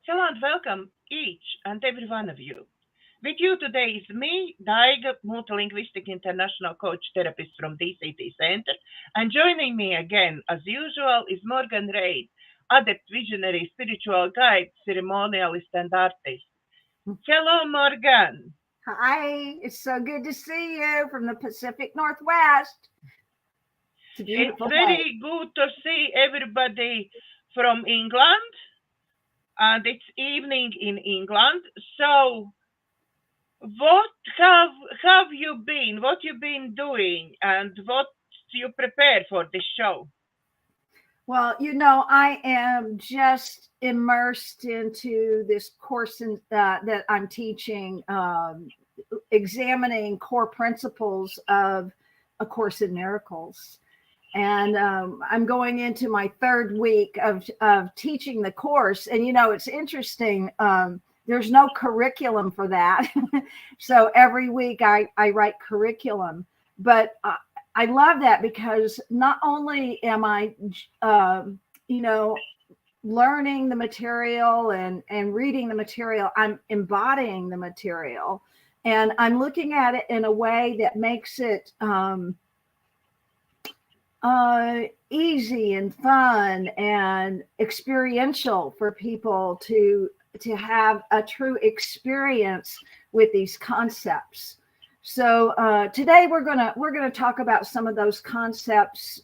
Hello and welcome each and every one of you. With you today is me, Daiga, multilinguistic international coach therapist from DCT Center, and joining me again, as usual, is Morganne Rayne, Adept visionary spiritual guide, ceremonialist, and artist. Hello, Morganne. Hi, it's so good to see you from the Pacific Northwest. It's a It's beautiful day. very good to see everybody from England, and it's evening in England. So, what have you been? What you been doing, and what you prepare for this show? Well, I am just immersed into this course that I'm teaching, examining core principles of A Course in Miracles. And I'm going into my third week of teaching the course. And, it's interesting. There's no curriculum for that. So every week I write curriculum. But I love that because not only am I, learning the material and reading the material, I'm embodying the material. And I'm looking at it in a way that makes it easy and fun and experiential for people to have a true experience with these concepts. So today we're gonna talk about some of those concepts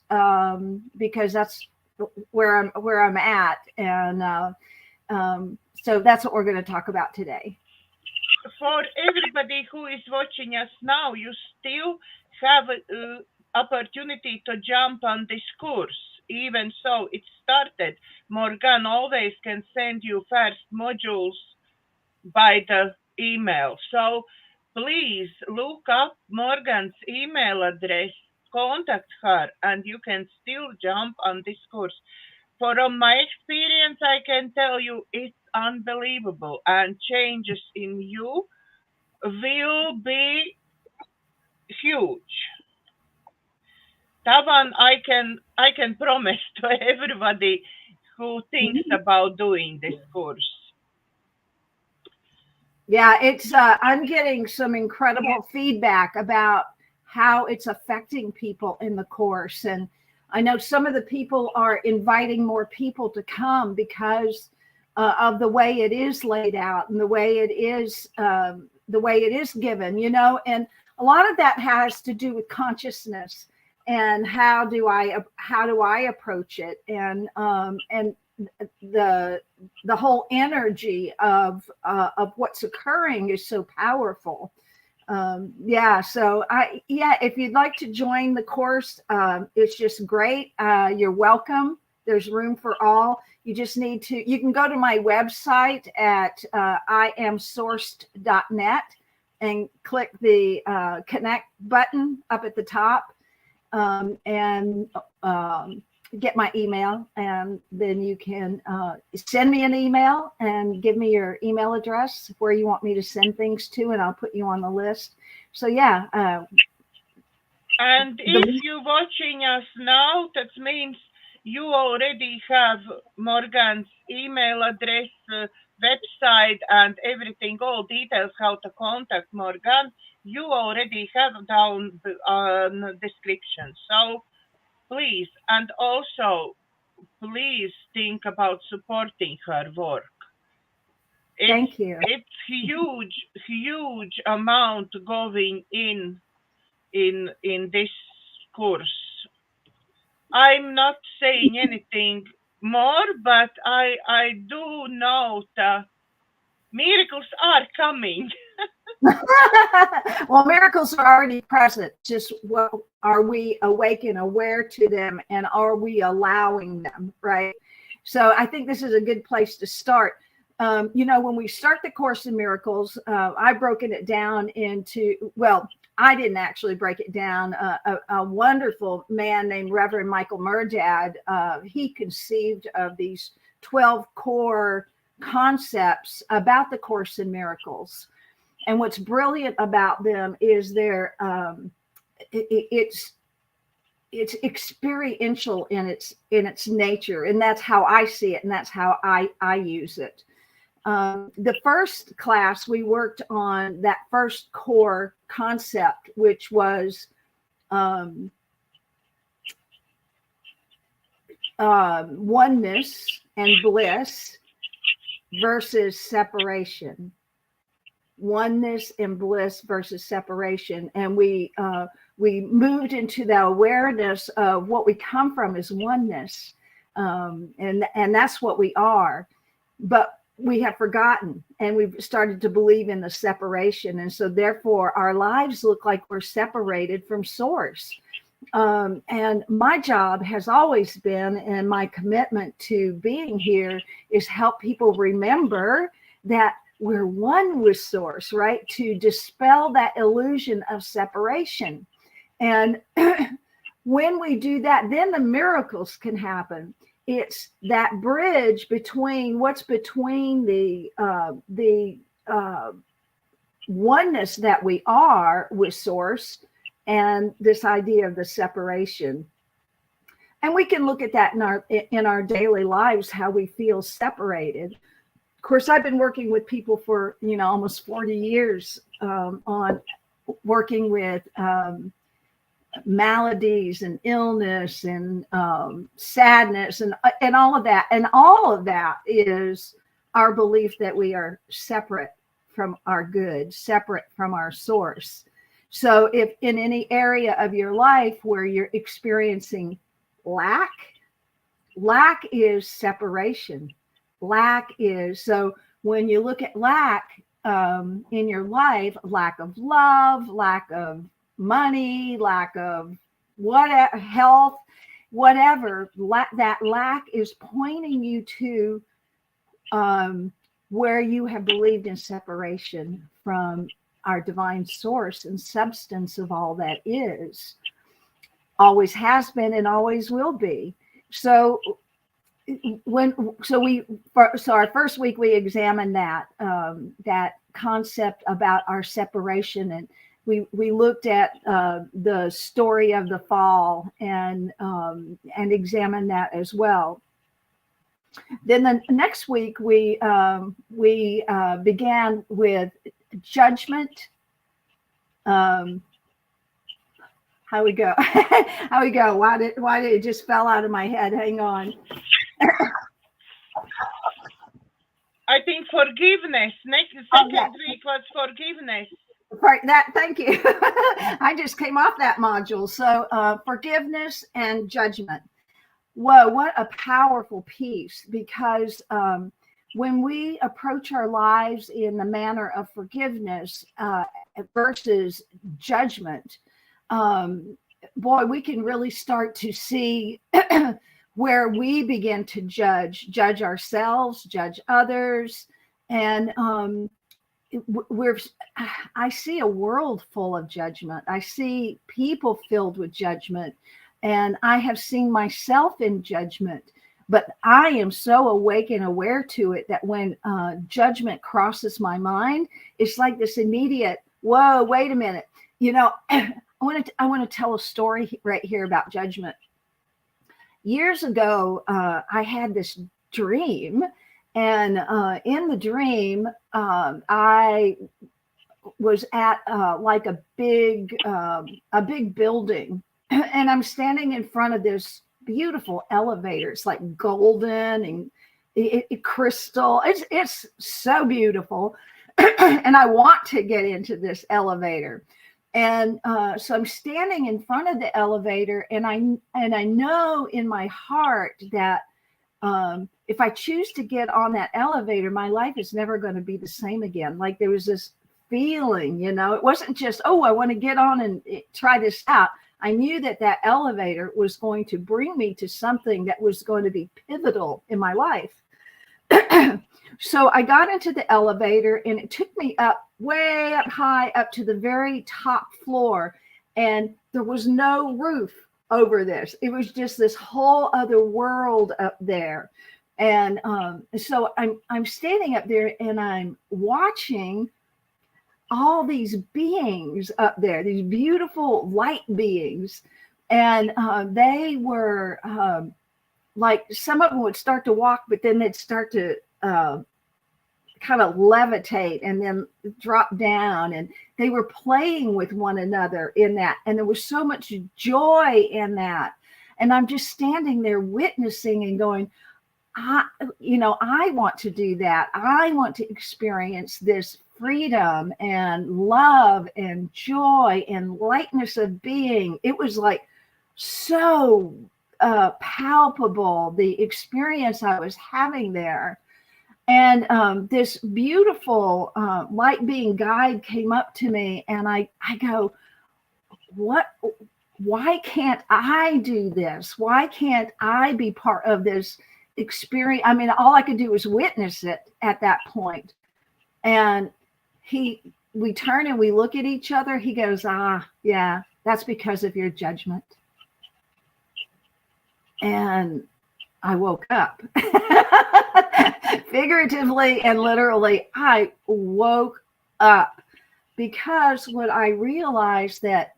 because that's where I'm at, and so that's what we're going to talk about today. For everybody who is watching us now, you still have opportunity to jump on this course. Even so, it started. Morganne always can send you first modules by the email. So please look up Morganne's email address, contact her, and you can still jump on this course. From my experience, I can tell you it's unbelievable, and changes in you will be huge. That one I can promise to everybody who thinks about doing this course. Yeah, it's I'm getting some incredible feedback about how it's affecting people in the course. And I know some of the people are inviting more people to come because of the way it is laid out and the way it is given, and a lot of that has to do with consciousness and how do I approach it, and the whole energy of what's occurring is so powerful. So if you'd like to join the course, it's just great. You're welcome. There's room for all. You just need to, you can go to my website at IamSourced.net and click the connect button up at the top, and get my email, and then you can send me an email and give me your email address where you want me to send things to, and I'll put you on the list. So and if you're watching us now, that means you already have Morganne's email address, website, and everything, all details how to contact Morganne, you already have down the description. So please, and also please think about supporting her work. Thank you. It's huge amount going in this course. I'm not saying anything more, but I do know that miracles are coming. Well, miracles are already present. Just what are we awake and aware to them, and are we allowing them, right? So I think this is a good place to start. When we start the Course in Miracles, I've broken it down into, well, I didn't actually break it down. A wonderful man named Reverend Michael Murdad, he conceived of these 12 core concepts about the Course in Miracles. And what's brilliant about them is it's experiential in its nature, and that's how I see it, and that's how I use it. The first class, we worked on that first core concept, which was oneness and bliss versus separation. Oneness and bliss versus separation. And we moved into the awareness of what we come from is oneness. And that's what we are. But we have forgotten, and we've started to believe in the separation. And so therefore our lives look like we're separated from source. And my job has always been, and my commitment to being here is help people remember that we're one with source, right? To dispel that illusion of separation. And when we do that, then the miracles can happen. It's that bridge between what's between the oneness that we are with source and this idea of the separation. And we can look at that in our daily lives, how we feel separated. Of course, I've been working with people for almost 40 years on working with maladies and illness and sadness and all of that. And all of that is our belief that we are separate from our good, separate from our source. So if in any area of your life where you're experiencing lack is separation. Lack is, so when you look at lack in your life, lack of love, lack of money, lack of whatever, health, whatever, that lack is pointing you to where you have believed in separation from our divine source and substance of all that is, always has been and always will be. So our first week we examined that concept about our separation, and we looked at the story of the fall and examined that as well. Then the next week we began with judgment. How we go? How we go? Why did it just fell out of my head? Hang on. I think forgiveness. Second week was forgiveness. Right, thank you. I just came off that module. So forgiveness and judgment. Whoa, what a powerful piece, because when we approach our lives in the manner of forgiveness versus judgment, boy, we can really start to see where we begin to judge ourselves, judge others. And I see a world full of judgment. I see people filled with judgment, and I have seen myself in judgment. But I am so awake and aware to it that when judgment crosses my mind, it's like this immediate, whoa, wait a minute. I want to tell a story right here about judgment. Years ago, I had this dream, and in the dream, I was at like a big building, and I'm standing in front of this beautiful elevator. It's like golden and crystal. It's so beautiful, and I want to get into this elevator. And so I'm standing in front of the elevator, and I know in my heart that if I choose to get on that elevator, my life is never going to be the same again. Like there was this feeling, it wasn't just, oh, I want to get on and try this out. I knew that elevator was going to bring me to something that was going to be pivotal in my life. So I got into the elevator, and it took me up, way up high, up to the very top floor. And there was no roof over this. It was just this whole other world up there. And so I'm standing up there, and I'm watching all these beings up there, these beautiful light beings. And they were like, some of them would start to walk, but then they'd start to kind of levitate and then drop down, and they were playing with one another in that, and there was so much joy in that. And I'm just standing there witnessing and going, I want to do that. I want to experience this freedom and love and joy and lightness of being. It was like so palpable, the experience I was having there. And this beautiful light being guide came up to me, and I go, why can't I do this? Why can't I be part of this experience? I mean, all I could do was witness it at that point. And we turn and we look at each other. He goes, yeah, that's because of your judgment. And I woke up. Figuratively and literally, I woke up, because what I realized that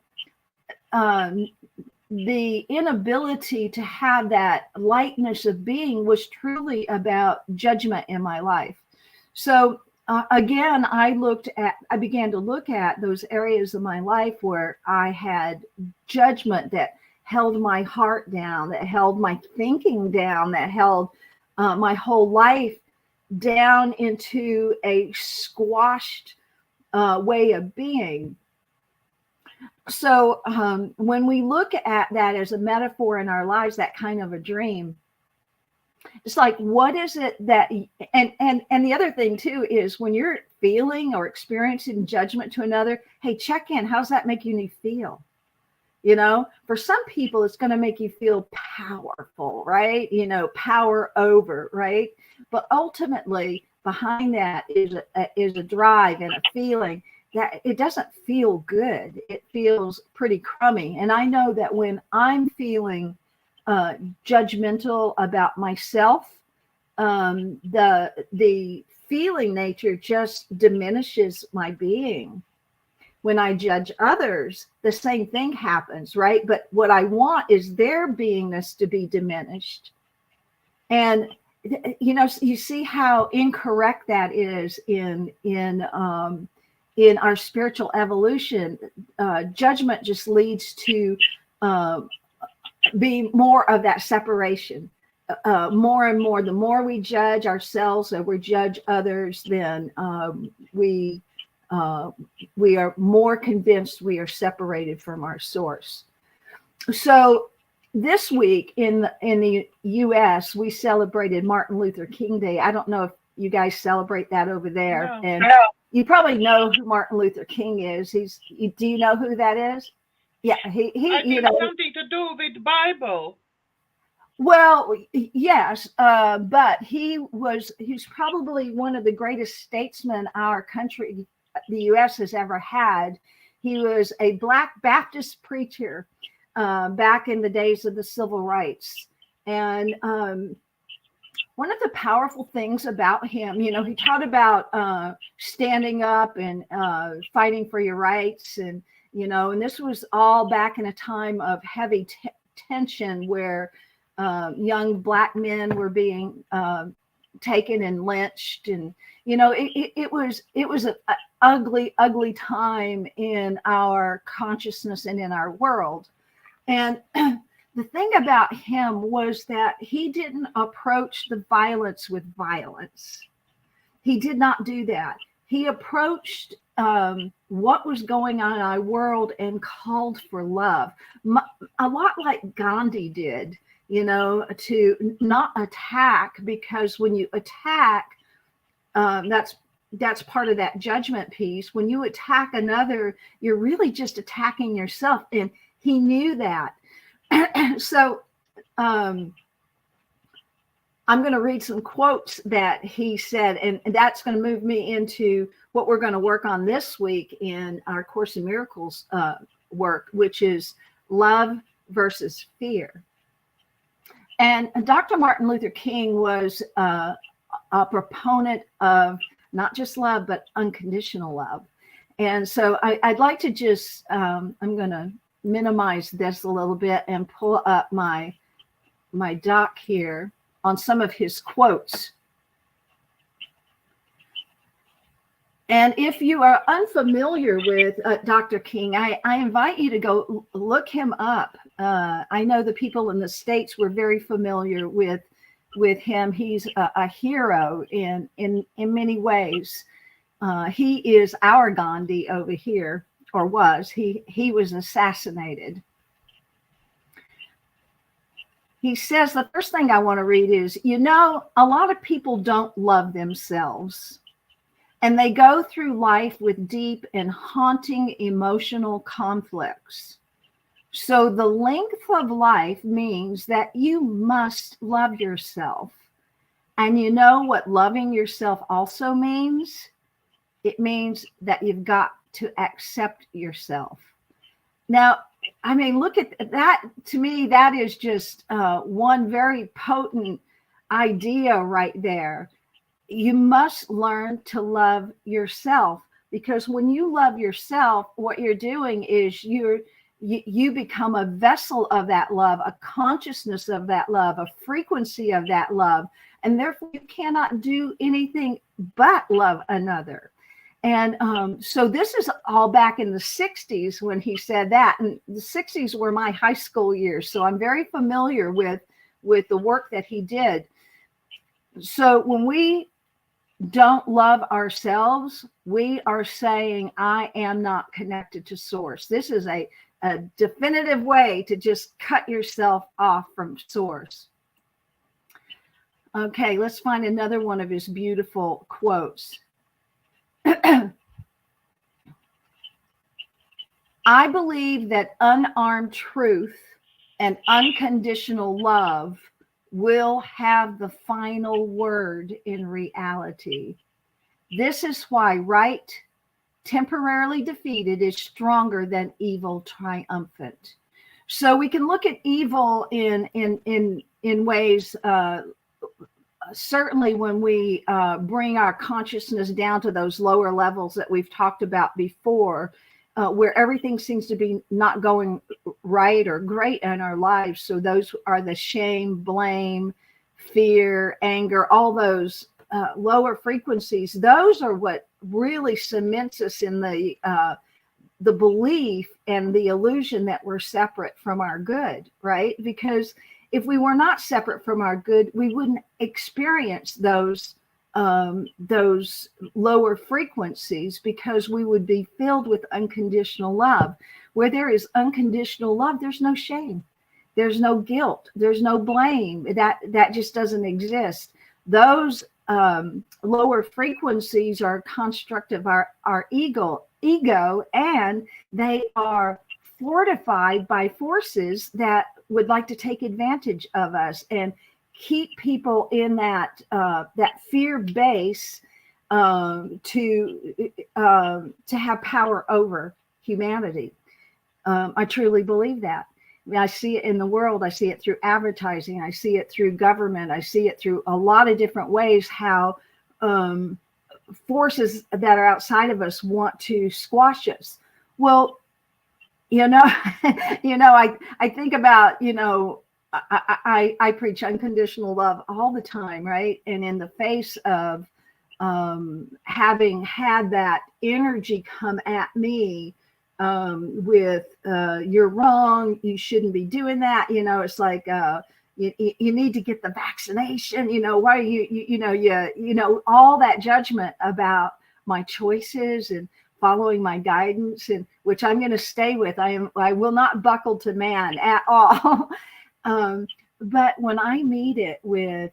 the inability to have that lightness of being was truly about judgment in my life. So again, I began to look at those areas of my life where I had judgment that held my heart down, that held my thinking down, that held my whole life down into a squashed way of being. So when we look at that as a metaphor in our lives, that kind of a dream, it's like, what is it that, and the other thing too is when you're feeling or experiencing judgment to another, hey, check in. How's that making you feel? You know, for some people, it's going to make you feel powerful, right? You know, power over, right? But ultimately, behind that is a drive and a feeling that it doesn't feel good. It feels pretty crummy. And I know that when I'm feeling judgmental about myself, the feeling nature just diminishes my being. When I judge others, the same thing happens, right? But what I want is their beingness to be diminished. And you know, you see how incorrect that is in our spiritual evolution. Judgment just leads to be more of that separation. More and more, the more we judge ourselves or we judge others, then we are more convinced we are separated from our source. So this week in the U.S., we celebrated Martin Luther King Day. I don't know if you guys celebrate that over there. No. And you probably know who Martin Luther King is. Do you know who that is? Yeah, he I think something to do with Bible. Well, yes, but he's probably one of the greatest statesmen our country, the U.S., has ever had. He was a Black Baptist preacher back in the days of the civil rights. And one of the powerful things about him, you know, he taught about standing up and fighting for your rights. And, you know, and this was all back in a time of heavy tension where young Black men were being taken and lynched. And, you know, it was an ugly time in our consciousness and in our world. And the thing about him was that he didn't approach the violence with violence. He did not do that. He approached what was going on in our world and called for love, a lot like Gandhi did, you know, to not attack, because when you attack, that's part of that judgment piece. When you attack another, you're really just attacking yourself. And he knew that. So I'm going to read some quotes that he said, and that's going to move me into what we're going to work on this week in our Course in Miracles work, which is love versus fear. And Dr. Martin Luther King was a proponent of not just love, but unconditional love. And so I'd like to just, I'm going to minimize this a little bit and pull up my doc here on some of his quotes. And if you are unfamiliar with Dr. King, I invite you to go look him up. I know the people in the States were very familiar with him. He's a hero in many ways. He is our Gandhi over here, or was. He was assassinated. He says, the first thing I want to read is, a lot of people don't love themselves. And they go through life with deep and haunting emotional conflicts. So the length of life means that you must love yourself. And you know what loving yourself also means? It means that you've got to accept yourself. Now, I mean, look at that. To me, that is just one very potent idea right there. You must learn to love yourself, because when you love yourself, what you're doing is you become a vessel of that love, a consciousness of that love, a frequency of that love, and therefore you cannot do anything but love another. And so this is all back in the 60s when he said that, and the 60s were my high school years, so I'm very familiar with the work that he did. So when we don't love ourselves, we are saying, I am not connected to source. This is a definitive way to just cut yourself off from source. Okay, let's find another one of his beautiful quotes. I believe that unarmed truth and unconditional love will have the final word in reality. This is why right, temporarily defeated, is stronger than evil triumphant. So we can look at evil in ways, certainly when we bring our consciousness down to those lower levels that we've talked about before, where everything seems to be not going right or great in our lives. So those are the shame, blame, fear, anger, all those lower frequencies. Those are what really cements us in the belief and the illusion that we're separate from our good, right? Because if we were not separate from our good, we wouldn't experience those lower frequencies, because we would be filled with unconditional love. Where there is unconditional love, there's no shame, there's no guilt, there's no blame. That just doesn't exist. Those lower frequencies are a construct of our ego, and they are fortified by forces that would like to take advantage of us and keep people in that fear base to have power over humanity. I truly believe that. I mean, I see it in the world. I see it through advertising. I see it through government. I see it through a lot of different ways, how forces that are outside of us want to squash us. Well, I think about, I preach unconditional love all the time, right? And in the face of having had that energy come at me with you're wrong, you shouldn't be doing that, it's like you need to get the vaccination, why are you all that judgment about my choices and following my guidance, and which I'm going to stay with. I will not buckle to man at all. But when I meet it with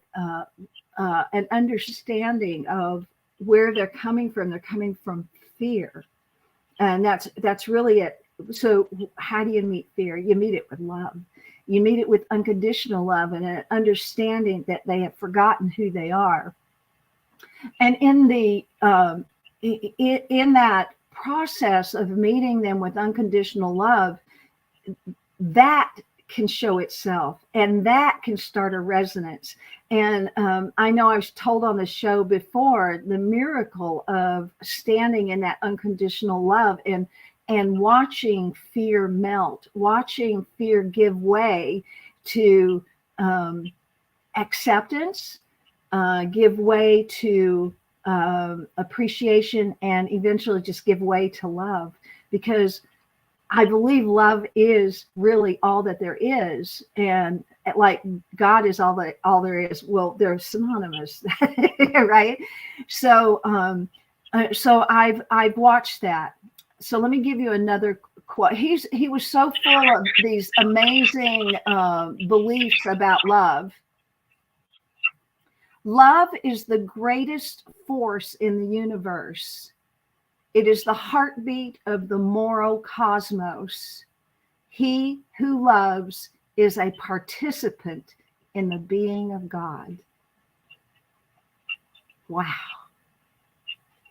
an understanding of where they're coming from fear, and that's really it. So how do you meet fear? You meet it with love. You meet it with unconditional love and an understanding that they have forgotten who they are. And in that process of meeting them with unconditional love, that can show itself, and that can start a resonance. And I know I was told on the show before the miracle of standing in that unconditional love and watching fear melt, watching fear give way to acceptance, give way to appreciation, and eventually just give way to love, because I believe love is really all that there is. And like God is all there is. Well, they're synonymous, right? So, so I've watched that. So let me give you another quote. He was so full of these amazing beliefs about love. Love is the greatest force in the universe. It is the heartbeat of the moral cosmos. He who loves is a participant in the being of God. Wow.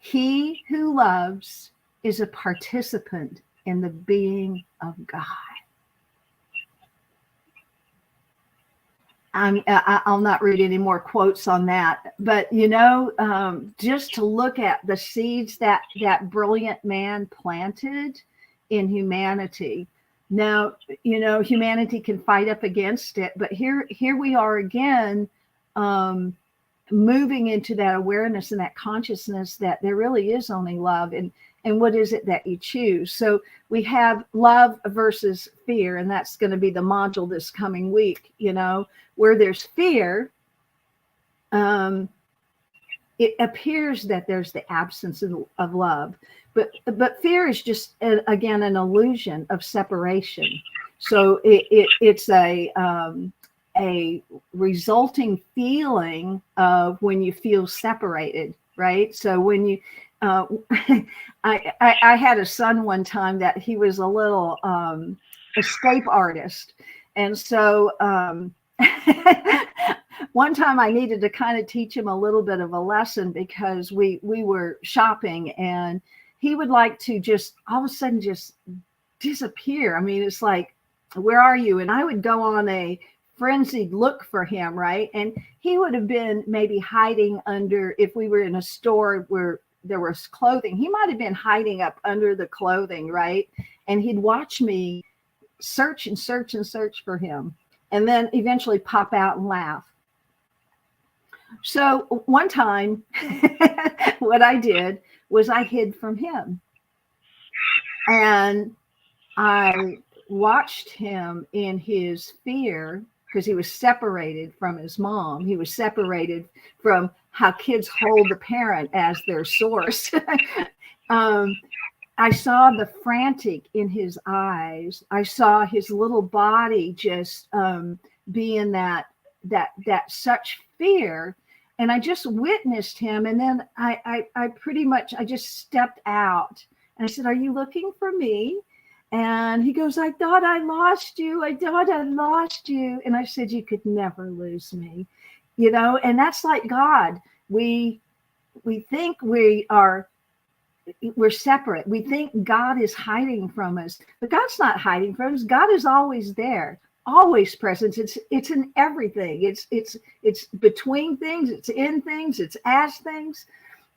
He who loves is a participant in the being of God. I'll not read any more quotes on that, but just to look at the seeds that brilliant man planted in humanity. Now, humanity can fight up against it, but here we are again, moving into that awareness and that consciousness that there really is only love, and what is it that you choose. So we have love versus fear, and that's going to be the module this coming week. Where there's fear, it appears that there's the absence of love, but fear is just again an illusion of separation. So it's a resulting feeling of when you feel separated, right? So when you I had a son one time that he was a little escape artist, and so one time I needed to kind of teach him a little bit of a lesson, because we were shopping and he would like to just all of a sudden just disappear. I mean, it's like, where are you? And I would go on a frenzied look for him, right? And he would have been maybe hiding under, if we were in a store where there was clothing, he might have been hiding up under the clothing, right? And he'd watch me search and search and search for him, and then eventually pop out and laugh. So one time, what I did was I hid from him, and I watched him in his fear, because he was separated from his mom. He was separated from how kids hold the parent as their source. I saw the frantic in his eyes. I saw his little body just be in that such fear. And I just witnessed him. And then I just stepped out. And I said, "Are you looking for me?" And he goes, "I thought I lost you. I thought I lost you." And I said, "You could never lose me." And that's like God. We think we're separate. We think God is hiding from us, but God's not hiding from us. God is always there, always present. It's in everything. It's between things. It's in things. It's as things.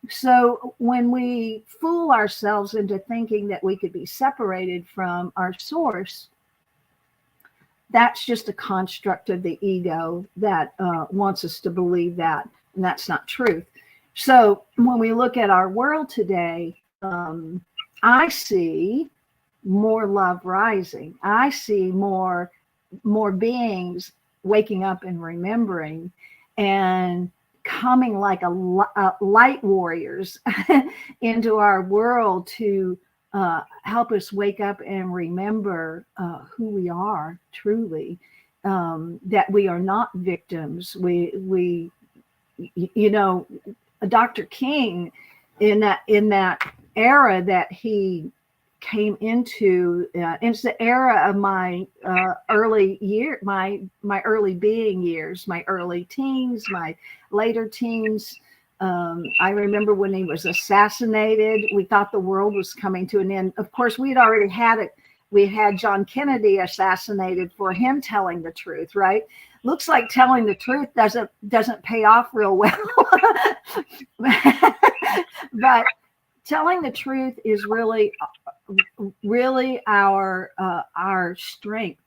So when we fool ourselves into thinking that we could be separated from our source, that's just a construct of the ego that wants us to believe that, and that's not truth. So when we look at our world today, I see more love rising. I see more beings waking up and remembering and coming like light warriors into our world to help us wake up and remember who we are truly, that we are not victims. We Dr. King, in that era that he came into, it's the era of my early being years, my early teens, my later teens. I remember when he was assassinated, we thought the world was coming to an end. Of course, we had already had it. We had John Kennedy assassinated for him telling the truth, right? Looks like telling the truth doesn't pay off real well. But telling the truth is really our strength,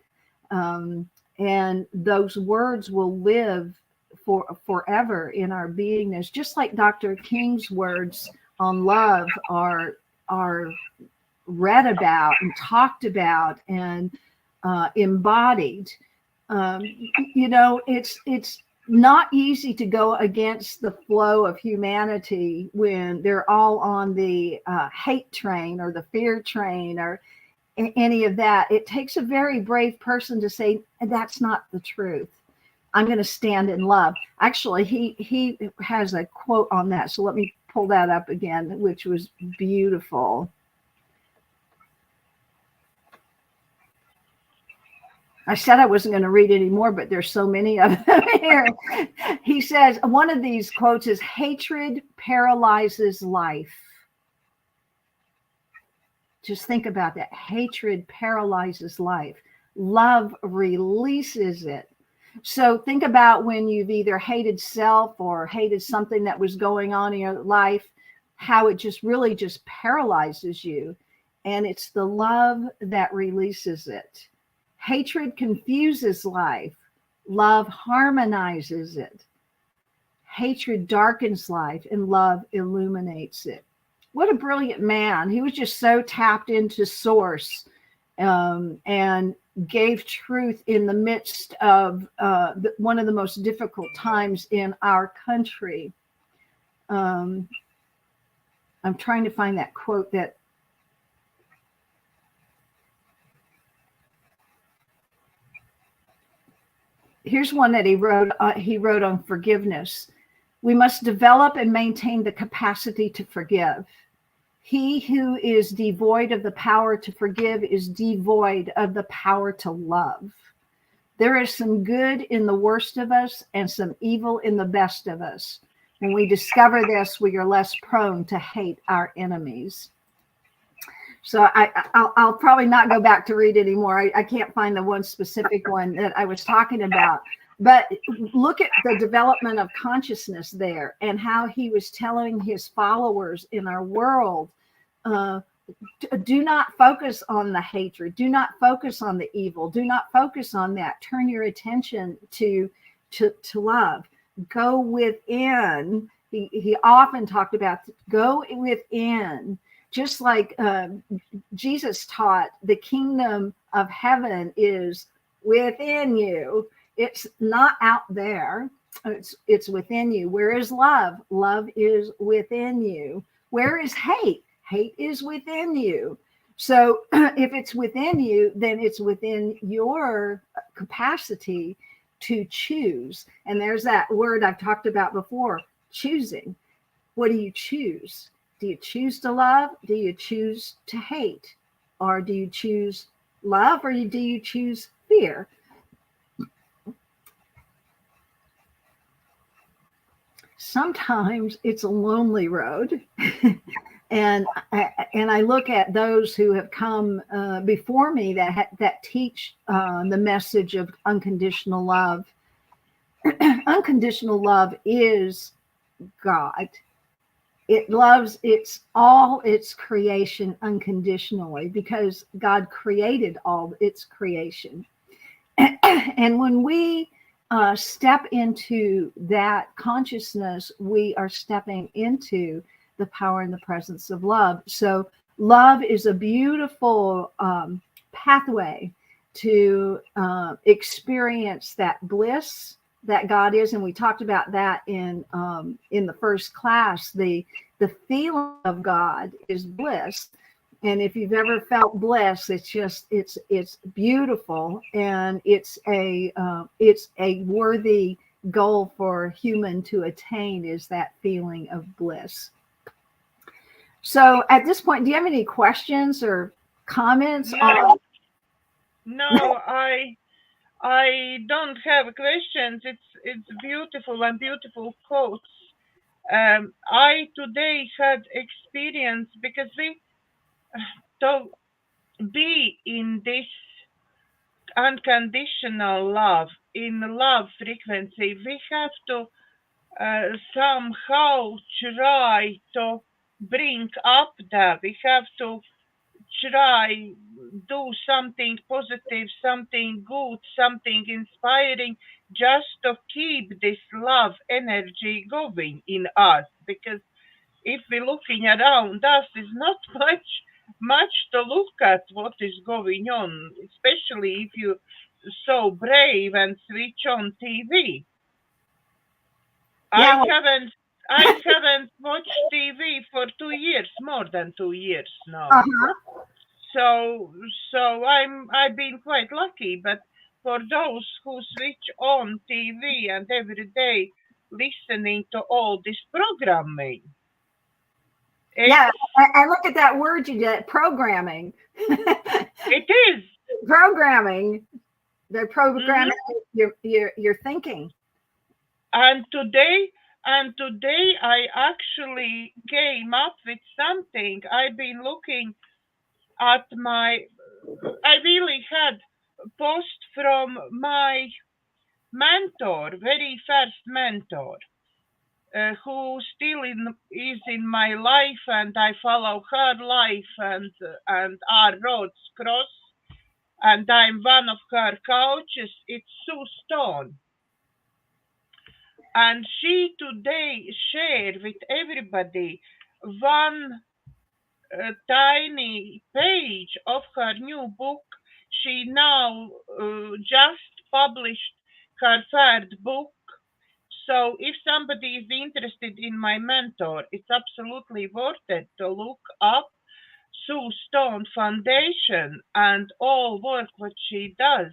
and those words will live forever in our beingness, just like Dr. King's words on love are read about and talked about and embodied. It's not easy to go against the flow of humanity when they're all on the hate train or the fear train or any of that. It takes a very brave person to say, that's not the truth. I'm going to stand in love. Actually, he has a quote on that. So let me pull that up again, which was beautiful. I said I wasn't going to read any more, but there's so many of them here. He says, one of these quotes is, hatred paralyzes life. Just think about that. Hatred paralyzes life. Love releases it. So think about when you've either hated self or hated something that was going on in your life, how it just really just paralyzes you. And it's the love that releases it. Hatred confuses life. Love harmonizes it. Hatred darkens life, and love illuminates it. What a brilliant man. He was just so tapped into source and gave truth in the midst of one of the most difficult times in our country. I'm trying to find that quote that here's one that he wrote on forgiveness. We must develop and maintain the capacity to forgive. He who is devoid of the power to forgive is devoid of the power to love. There is some good in the worst of us and some evil in the best of us. When we discover this, we are less prone to hate our enemies. So I'll probably not go back to read anymore. I can't find the one specific one that I was talking about. But look at the development of consciousness there and how he was telling his followers in our world, do not focus on the hatred. Do not focus on the evil. Do not focus on that. Turn your attention to love. Go within. He often talked about go within. Just like Jesus taught, the kingdom of heaven is within you. It's not out there. It's within you. Where is love? Love is within you. Where is hate? Hate is within you. So if it's within you, then it's within your capacity to choose. And there's that word I've talked about before, choosing. What do you choose? Do you choose to love? Do you choose to hate? Or do you choose love or do you choose fear? Sometimes it's a lonely road. and I look at those who have come before me that teach the message of unconditional love. Unconditional love is God. It loves all its creation unconditionally because God created all its creation. And when we step into that consciousness, we are stepping into the power and the presence of love. So love is a beautiful pathway to experience that bliss that God is, and we talked about that in the first class. The feeling of God is bliss, and if you've ever felt bliss, it's beautiful, and it's a worthy goal for human to attain, is that feeling of bliss. So at this point, do you have any questions or comments? No, I don't have questions. It's beautiful and beautiful quotes. I today had experience because to be in this unconditional love, in love frequency, we have to somehow try to bring up that. We have to try do something positive, something good, something inspiring, just to keep this love energy going in us. Because if we're looking around us, is not much to look at what is going on, especially if you're so brave and switch on TV. Yeah. I haven't watched TV for 2 years, more than 2 years now. Uh-huh. So I've been quite lucky, but for those who switch on TV and every day listening to all this programming. Yeah, I look at that word you did, programming. It is programming. They're programming your thinking. And today I actually came up with something. I've been looking at I really had a post from my mentor, very first mentor, who still is in my life, and I follow her life, and our roads cross, and I'm one of her coaches. It's Sue Stone. And she today shared with everybody one tiny page of her new book. She now just published her third book. So if somebody is interested in my mentor, it's absolutely worth it to look up Sue Stone Foundation and all work what she does,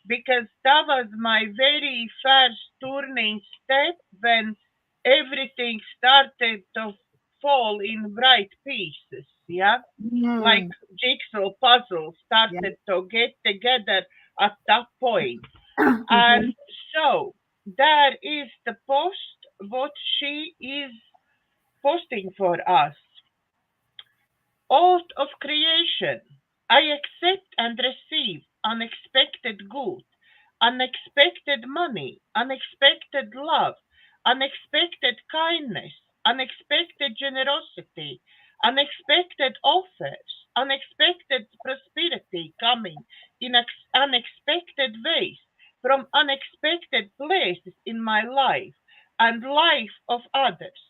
because that was my very first turning step when everything started to fall in right pieces, yeah? Like jigsaw puzzle started to get together at that point. And so there is the post what she is posting for us. Oath of creation. I accept and receive unexpected good, unexpected money, unexpected love, unexpected kindness, unexpected generosity, unexpected offers, unexpected prosperity coming in unexpected ways from unexpected places in my life and life of others.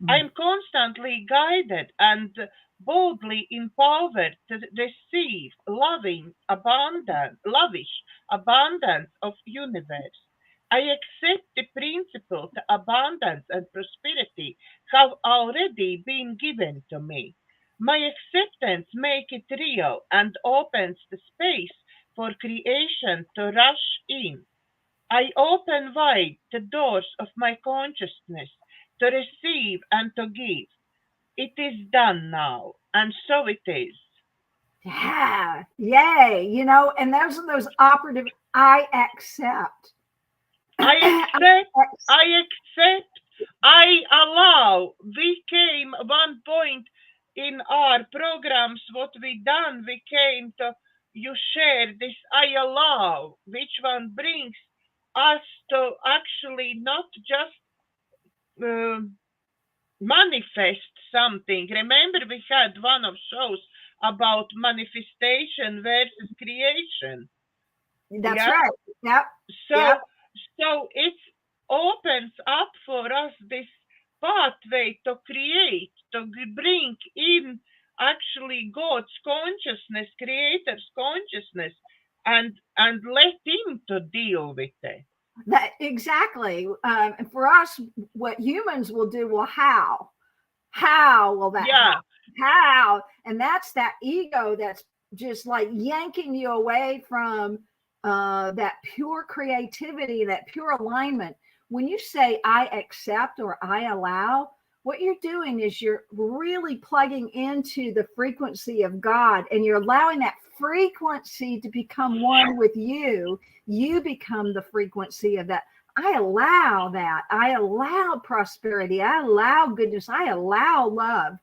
I am constantly guided and boldly empowered to receive loving, abundant, lavish abundance of universe. I accept the principle that abundance and prosperity have already been given to me. My acceptance makes it real and opens the space for creation to rush in. I open wide the doors of my consciousness to receive and to give. It is done now, and so it is. Yeah, yay. You know, and those are those operative I accept. I accept, I allow. We came one point in our programs, what we done, we came to, you share this I allow, which one brings us to actually not just manifest something. Remember, we had one of shows about manifestation versus creation. That's right. Yep. So it opens up for us this pathway to create, to bring in actually God's consciousness, Creator's consciousness, and let Him to deal with it. That exactly. And for us, what humans will do, well, how will that happen? How? And that's that ego that's just like yanking you away from that pure creativity, that pure alignment. When you say I accept or I allow, what you're doing is you're really plugging into the frequency of God, and you're allowing that frequency to become one with you. You become the frequency of that. I allow that. I allow prosperity. I allow goodness. I allow love.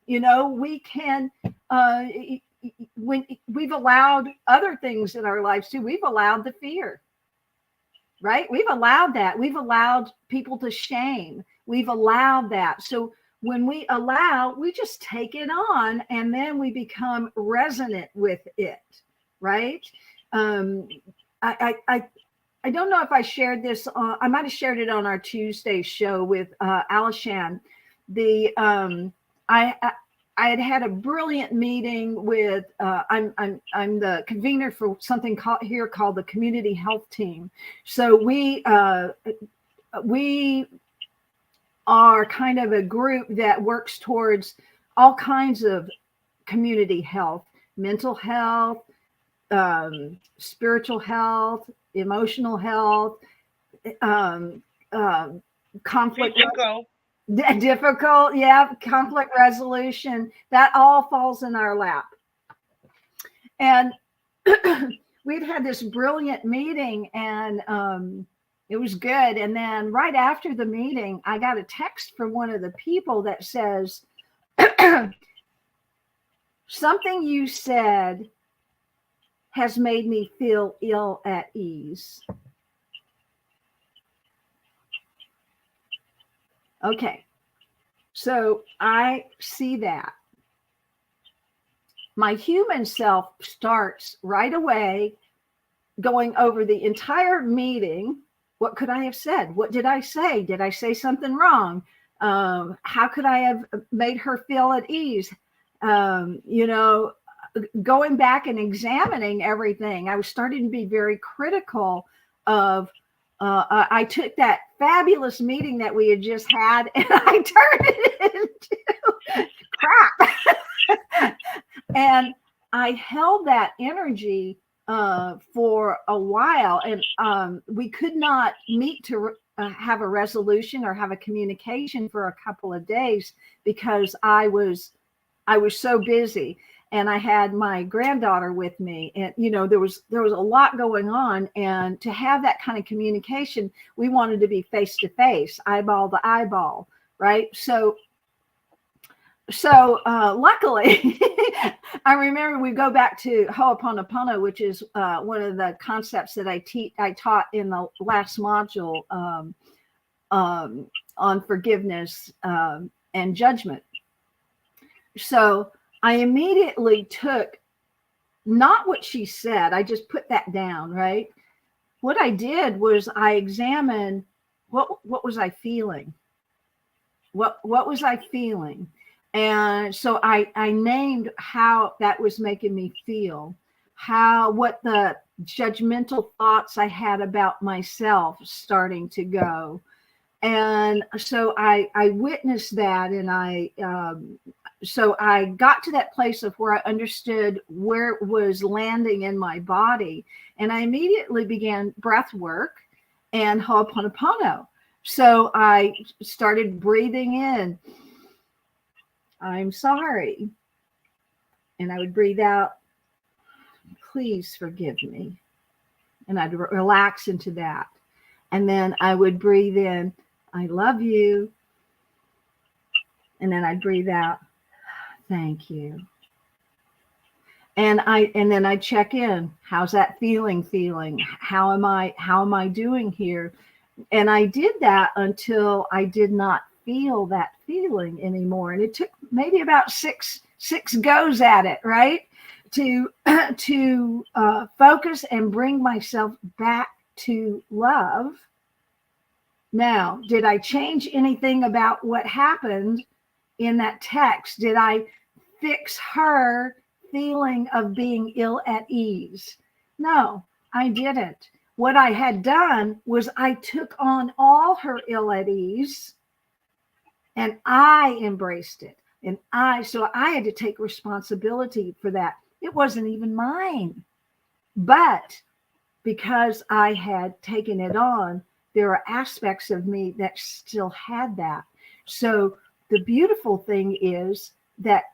You know, we can, when we've allowed other things in our lives too, we've allowed the fear, right? We've allowed that. We've allowed people to shame. We've allowed that. So when we allow, we just take it on, and then we become resonant with it, right? I don't know if I shared this. I might have shared it on our Tuesday show with Alishan. I had a brilliant meeting with. I'm the convener for something called the Community Health Team. So we are kind of a group that works towards all kinds of community health, mental health, spiritual health, emotional health, conflict. Difficult, yeah, conflict resolution. That all falls in our lap. And we'd had this brilliant meeting, and it was good. And then right after the meeting, I got a text from one of the people that says, something you said has made me feel ill at ease. Okay, so I see that. My human self starts right away going over the entire meeting. What could I have said? What did I say? Did I say something wrong? How could I have made her feel at ease? Going back and examining everything. I was starting to be very critical of, I took that fabulous meeting that we had just had and I turned it into crap. And I held that energy for a while, and we could not meet to have a resolution or have a communication for a couple of days because I was so busy. And I had my granddaughter with me, and there was a lot going on. And to have that kind of communication, we wanted to be face to face, eyeball to eyeball, right? So luckily, I remember we go back to Ho'oponopono, which is one of the concepts that I taught in the last module on forgiveness and judgment. So I immediately took not what she said. I just put that down, right? What I did was I examined what was I feeling? What was I feeling? And so I named how that was making me feel, what the judgmental thoughts I had about myself starting to go. And so I witnessed that, and so I got to that place of where I understood where it was landing in my body. And I immediately began breath work and Ho'oponopono. So I started breathing in, I'm sorry. And I would breathe out, please forgive me. And I'd relax into that. And then I would breathe in, I love you. And then I'd breathe out, thank you. And then I check in. How's that feeling? How am I doing here? And I did that until I did not feel that feeling anymore. And it took maybe about six goes at it, right? To focus and bring myself back to love. Now, did I change anything about what happened in that text? Did I fix her feeling of being ill at ease? No, I didn't. What I had done was I took on all her ill at ease and I embraced it. So I had to take responsibility for that. It wasn't even mine. But because I had taken it on, there are aspects of me that still had that. So the beautiful thing is that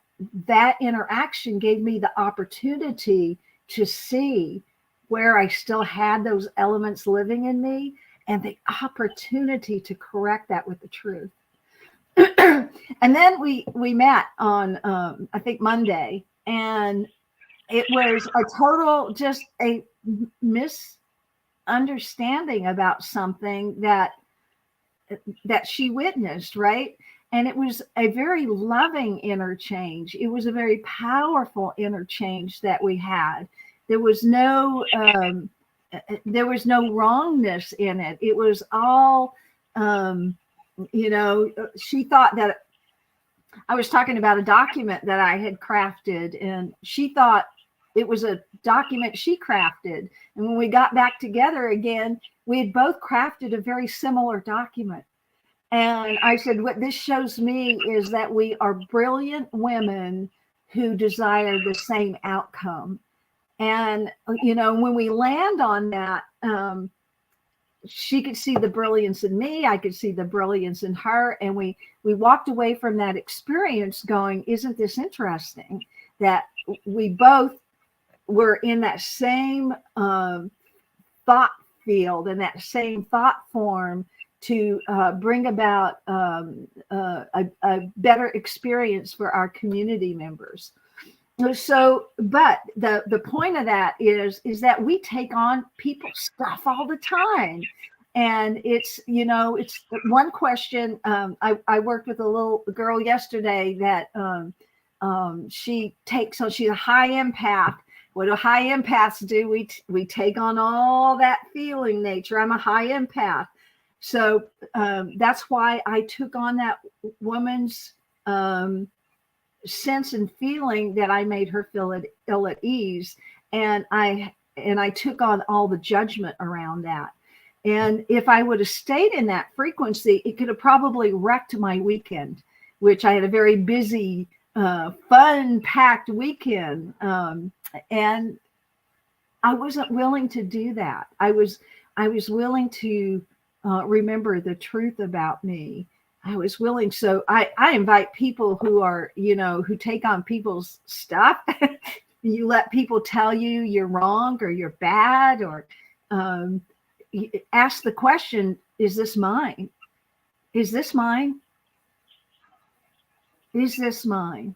interaction gave me the opportunity to see where I still had those elements living in me and the opportunity to correct that with the truth. And then we met on, I think Monday, and it was a total, just a misunderstanding about something that she witnessed, right? And it was a very loving interchange. It was a very powerful interchange that we had. There was no wrongness in it. It was all, she thought that I was talking about a document that I had crafted, and she thought it was a document she crafted. And when we got back together again, we had both crafted a very similar document. And I said, what this shows me is that we are brilliant women who desire the same outcome. And, when we land on that, she could see the brilliance in me. I could see the brilliance in her. And we walked away from that experience going, isn't this interesting that we both were in that same thought field and that same thought form to bring about a better experience for our community members. So, but the point of that is that we take on people's stuff all the time. And it's one question. I worked with a little girl yesterday that she's a high empath. What do high empaths do? We take on all that feeling nature. I'm a high empath. So that's why I took on that woman's sense and feeling that I made her feel ill at ease. And I took on all the judgment around that. And if I would have stayed in that frequency, it could have probably wrecked my weekend, which I had a very busy, fun-packed weekend. And I wasn't willing to do that. I was willing to remember the truth about me. I was willing. So I invite people who are, who take on people's stuff. You let people tell you you're wrong or you're bad, or ask the question, is this mine? Is this mine? Is this mine?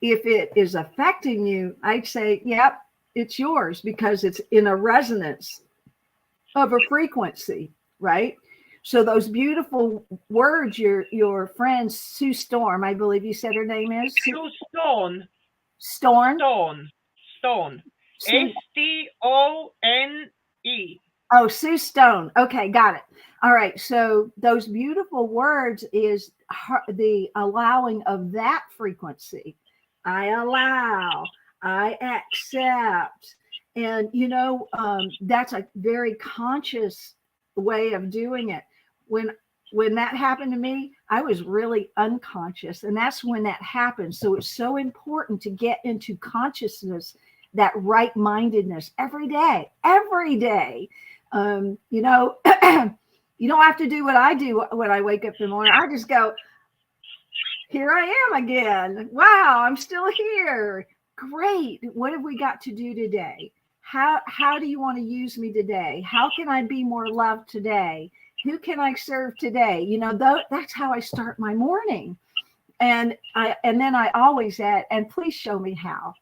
If it is affecting you, I'd say, yep, it's yours, because it's in a resonance of a frequency, right? So those beautiful words, your friend Sue Storm, I believe you said her name is? Sue Stone. Stone? Stone. Stone. STONE. Oh, Sue Stone. Okay, got it. All right. So those beautiful words is the allowing of that frequency. I allow, I accept. And, that's a very conscious way of doing it. When that happened to me, I was really unconscious. And that's when that happens. So it's so important to get into consciousness, that right-mindedness every day. You don't have to do what I do when I wake up in the morning. I just go, here I am again. Wow, I'm still here. Great. What have we got to do today? How do you want to use me today? How can I be more loved today? Who can I serve today? That's how I start my morning. And then I always add, and please show me how.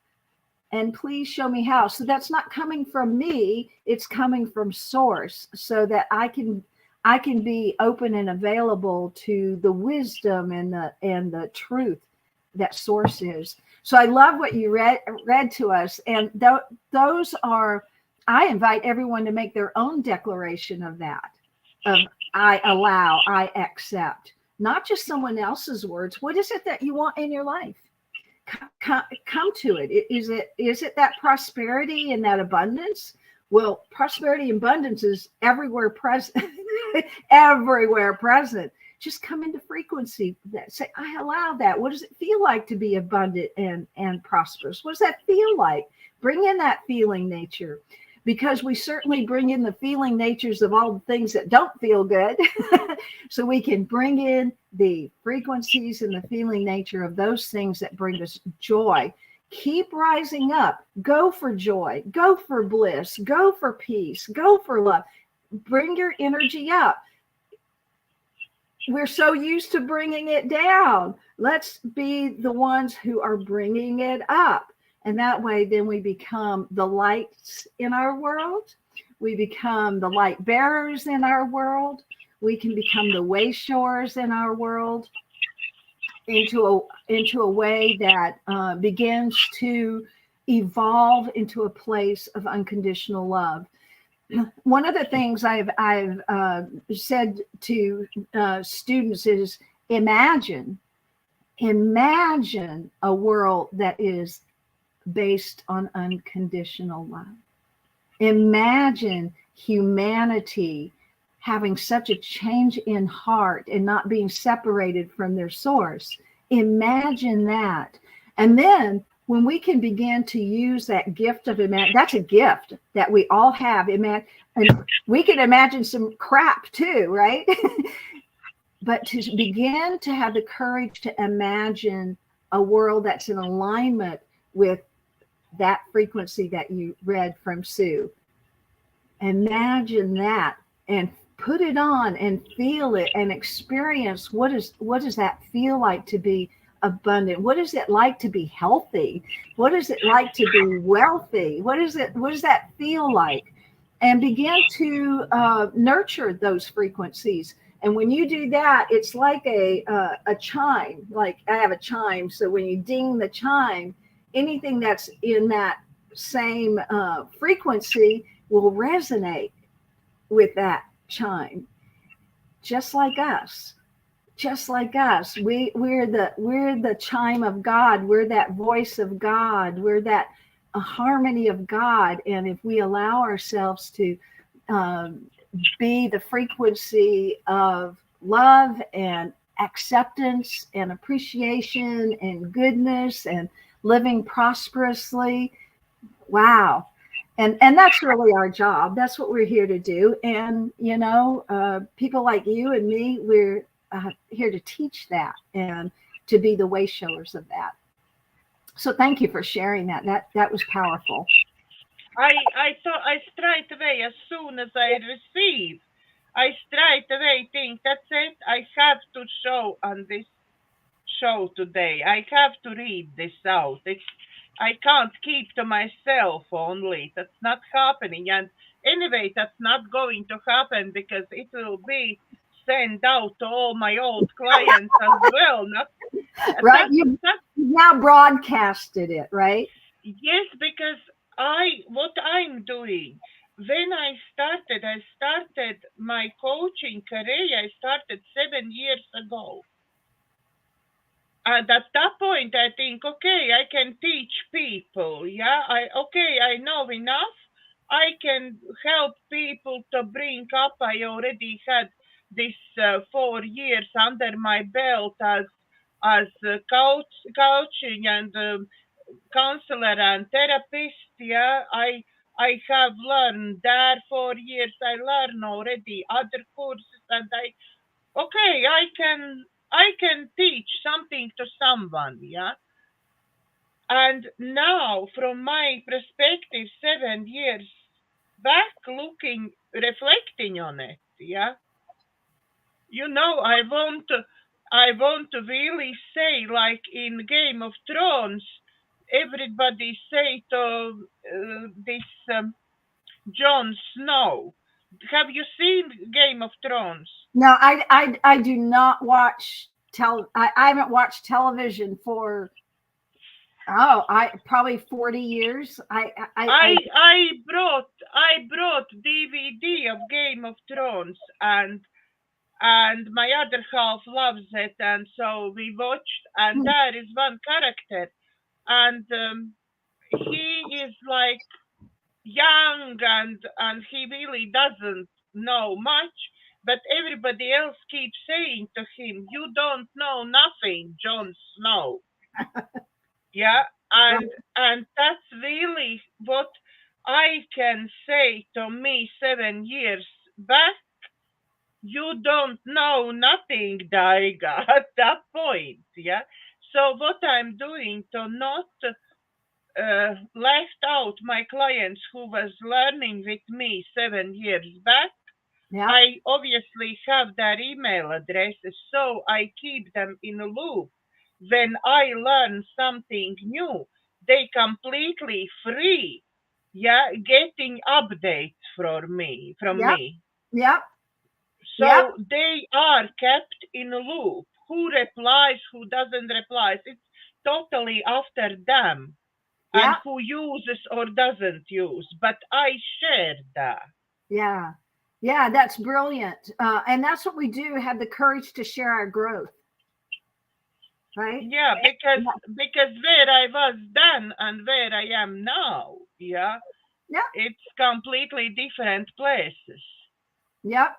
And please show me how. So that's not coming from me, it's coming from source, so that I can be open and available to the wisdom and the truth that source is. So I love what you read to us. And those are, I invite everyone to make their own declaration of that. Of I allow, I accept, not just someone else's words. What is it that you want in your life? Come to it. Is it that prosperity and that abundance? Well, prosperity and abundance is everywhere present. Everywhere present. Just come into frequency. Say, I allow that. What does it feel like to be abundant and prosperous? What does that feel like? Bring in that feeling nature, because we certainly bring in the feeling natures of all the things that don't feel good. So we can bring in the frequencies and the feeling nature of those things that bring us joy. Keep rising up. Go for joy. Go for bliss. Go for peace. Go for love. Bring your energy up. We're so used to bringing it down. Let's be the ones who are bringing it up. And that way, then we become the lights in our world. We become the light bearers in our world. We can become the way showers in our world. into a way that begins to evolve into a place of unconditional love. One of the things I've said to students is imagine a world that is based on unconditional love. Imagine humanity having such a change in heart and not being separated from their source. Imagine that. And then when we can begin to use that gift of imagine, that's a gift that we all have. And we can imagine some crap too, right? But to begin to have the courage to imagine a world that's in alignment with that frequency that you read from Sue. Imagine that and put it on and feel it and experience what does that feel like to be abundant? What is it like to be healthy? What is it like to be wealthy? What does that feel like? And begin to nurture those frequencies. And when you do that, it's like a chime. Like I have a chime. So when you ding the chime, anything that's in that same frequency will resonate with that chime. Just like us. We're the chime of God. We're that voice of God. We're that harmony of God. And if we allow ourselves to be the frequency of love and acceptance and appreciation and goodness and living prosperously, wow. And that's really our job. That's what we're here to do. And, people like you and me, we're here to teach that and to be the way showers of that. So thank you for sharing that. That was powerful. I thought I straight away, as soon as I receive, I straight away think, that's it. I have to show on this show today. I have to read this out. I can't keep to myself only. That's not happening. And anyway, that's not going to happen because it will be sent out to all my old clients as well. Right? You now broadcasted it, right? Yes, because what I'm doing, when I started my coaching career, I started 7 years ago. And at that point, I think, okay, I can teach people. Yeah, I know enough. I can help people to bring up. I already had this 4 years under my belt as coaching and counselor and therapist. Yeah, I have learned there 4 years. I learned already other courses, and I can teach something to someone. Yeah. And now, from my perspective, 7 years back, reflecting on it, yeah. I want to really say, like in Game of Thrones, everybody say to this Jon Snow. Have you seen Game of Thrones? No, I do not watch I haven't watched television for probably 40 years. I brought DVD of Game of Thrones, and my other half loves it, and so we watched. And there is one character, and he is like young, and he really doesn't know much. But everybody else keeps saying to him, "You don't know nothing, Jon Snow." Yeah, and that's really what I can say to me 7 years back. You don't know nothing, Daiga, at that point. Yeah. So what I'm doing to not left out my clients who was learning with me 7 years back. Yeah. I obviously have their email addresses, so I keep them in a loop. When I learn something new, they completely free, yeah, getting updates from me. Yep. So they are kept in a loop. who replies, who doesn't reply. It's totally after them. Yeah. And who uses or doesn't use. But I share that. Yeah. Yeah, that's brilliant. And that's what we do, have the courage to share our growth. Right? Yeah, because where I was then and where I am now, yeah, it's completely different places. Yep.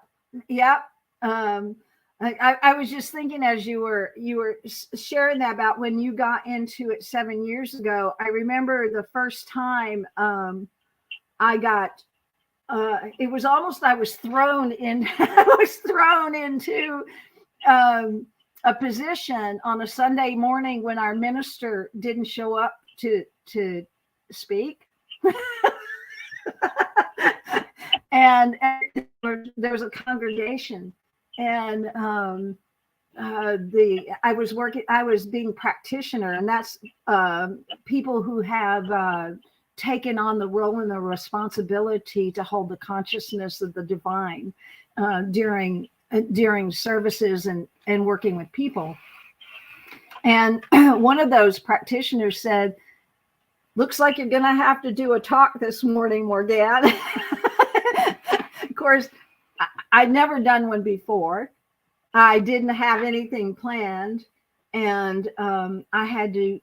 I was just thinking as you were sharing that about when you got into it 7 years ago. I remember the first time I got it was almost I was thrown into a position on a Sunday morning when our minister didn't show up to speak. and there was a congregation, and I was being practitioner, and that's people who have taken on the role and the responsibility to hold the consciousness of the divine during services and working with people. And one of those practitioners said, "Looks like you're going to have to do a talk this morning, Morganne." Of course, I'd never done one before. I didn't have anything planned, and I had to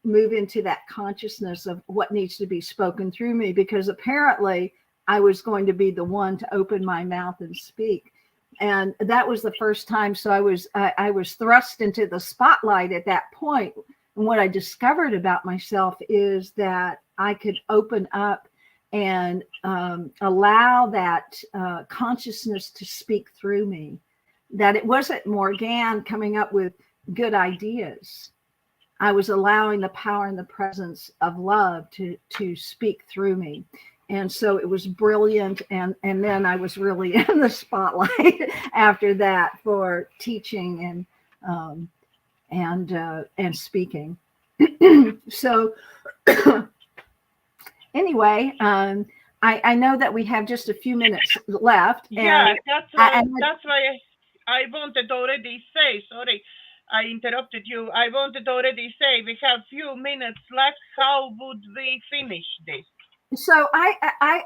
move into that consciousness of what needs to be spoken through me, because apparently I was going to be the one to open my mouth and speak. And that was the first time. So I was thrust into the spotlight at that point. And what I discovered about myself is that I could open up and allow that consciousness to speak through me, that it wasn't Morganne coming up with good ideas. I was allowing the power and the presence of love to speak through me. And so it was brilliant. And then I was really in the spotlight after that for teaching and speaking. So anyway, I know that we have just a few minutes left. Yeah, that's why I wanted to already say, sorry, I interrupted you. I wanted to already say we have few minutes left. How would we finish this? So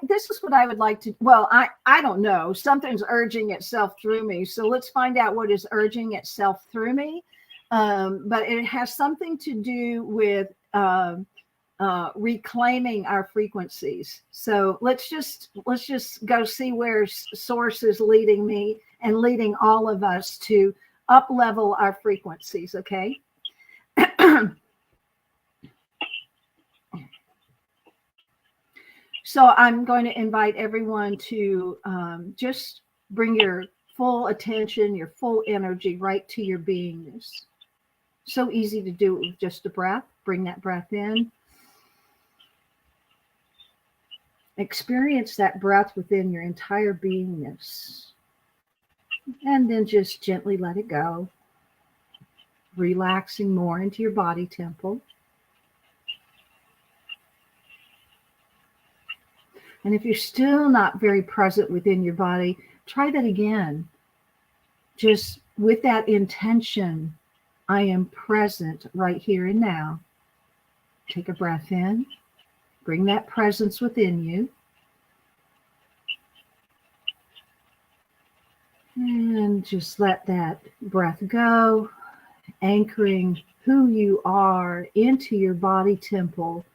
this is what I would like to, well, I don't know. Something's urging itself through me. So let's find out what is urging itself through me. But it has something to do with reclaiming our frequencies. So let's just go see where Source is leading me and leading all of us to up level our frequencies. Okay. So I'm going to invite everyone to just bring your full attention, your full energy right to your beingness. So easy to do it with just a breath. Bring that breath in. Experience that breath within your entire beingness. And then just gently let it go. Relaxing more into your body temple. And if you're still not very present within your body, try that again. Just with that intention, I am present right here and now. Take a breath in. Bring that presence within you. And just let that breath go, anchoring who you are into your body temple.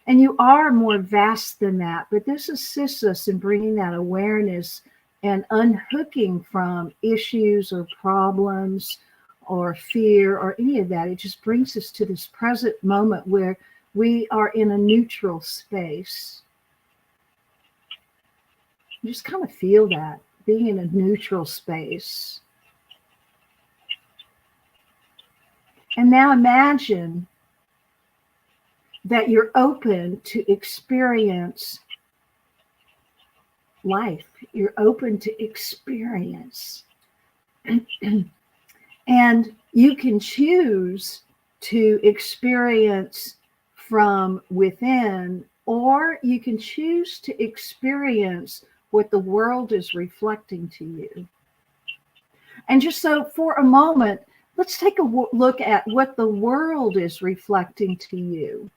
And you are more vast than that, but this assists us in bringing that awareness and unhooking from issues or problems or fear or any of that. It just brings us to this present moment where we are in a neutral space. You just kind of feel that, being in a neutral space. And now imagine that you're open to experience life. You're open to experience. And you can choose to experience from within, or you can choose to experience what the world is reflecting to you. And just so for a moment, let's take a look at what the world is reflecting to you.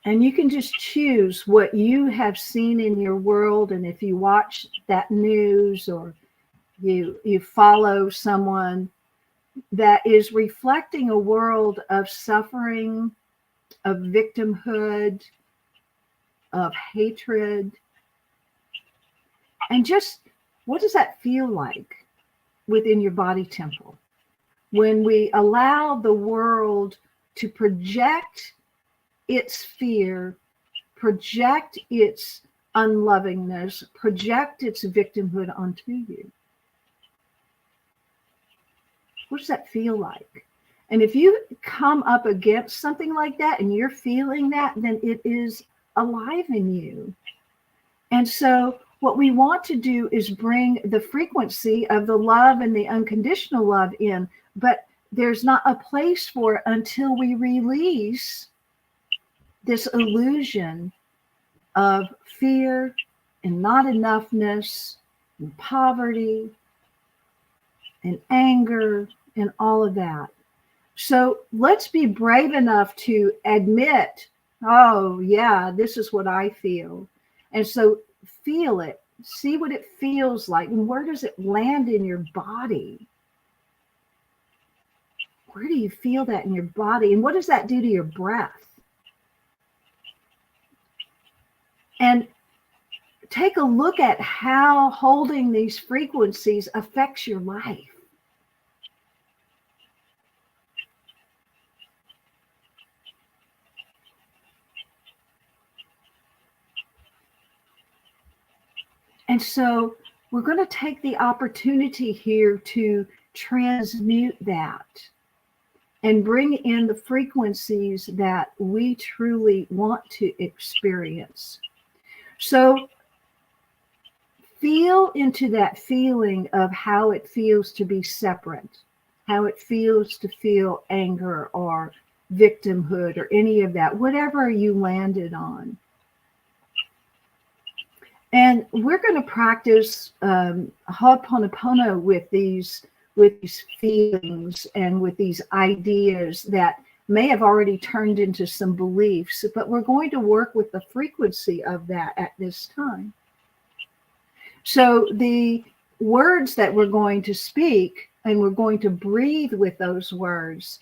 And you can just choose what you have seen in your world. And if you watch that news or you follow someone that is reflecting a world of suffering, of victimhood, of hatred, and just what does that feel like within your body temple when we allow the world to project its fear, project its unlovingness, project its victimhood onto you? What does that feel like? And if you come up against something like that and you're feeling that, then it is alive in you. And so what we want to do is bring the frequency of the love and the unconditional love in, but there's not a place for it until we release this illusion of fear and not enoughness and poverty and anger and all of that. So let's be brave enough to admit, oh yeah, this is what I feel. And so feel it, see what it feels like, and where does it land in your body? Where do you feel that in your body? And what does that do to your breath? And take a look at how holding these frequencies affects your life. And so we're going to take the opportunity here to transmute that and bring in the frequencies that we truly want to experience. So feel into that feeling of how it feels to be separate, how it feels to feel anger or victimhood or any of that, whatever you landed on. And we're going to practice Ho'oponopono with these feelings and with these ideas that may have already turned into some beliefs, but we're going to work with the frequency of that at this time. So the words that we're going to speak and we're going to breathe with those words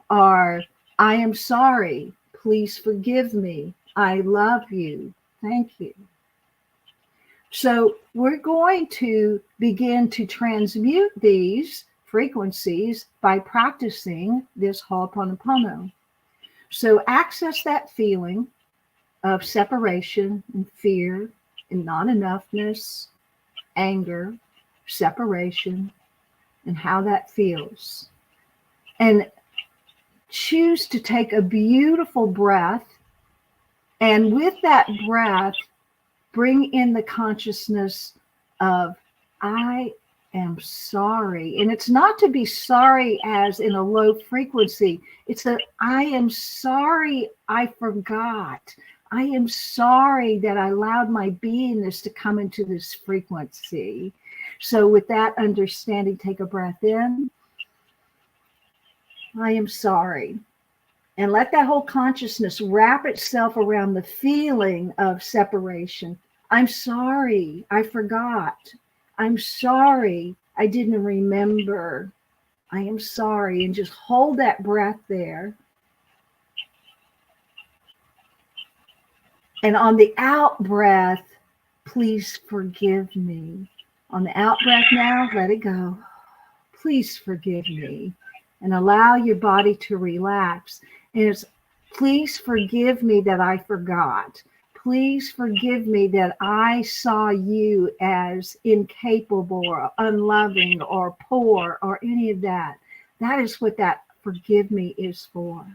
are, I am sorry, please forgive me, I love you, thank you. So we're going to begin to transmute these frequencies by practicing this Ho'oponopono. So access that feeling of separation and fear and not enoughness, anger, separation, and how that feels. And choose to take a beautiful breath. And with that breath, bring in the consciousness of, I am sorry. And it's not to be sorry as in a low frequency. It's a, I am sorry I forgot. I am sorry that I allowed my beingness to come into this frequency. So with that understanding, take a breath in. I am sorry. And let that whole consciousness wrap itself around the feeling of separation. I'm sorry, I forgot. I'm sorry, I didn't remember. I am sorry. And just hold that breath there. And on the out breath, please forgive me. On the out breath now, let it go. Please forgive me. And allow your body to relax. And it's, please forgive me that I forgot. Please forgive me that I saw you as incapable or unloving or poor or any of that. That is what that forgive me is for.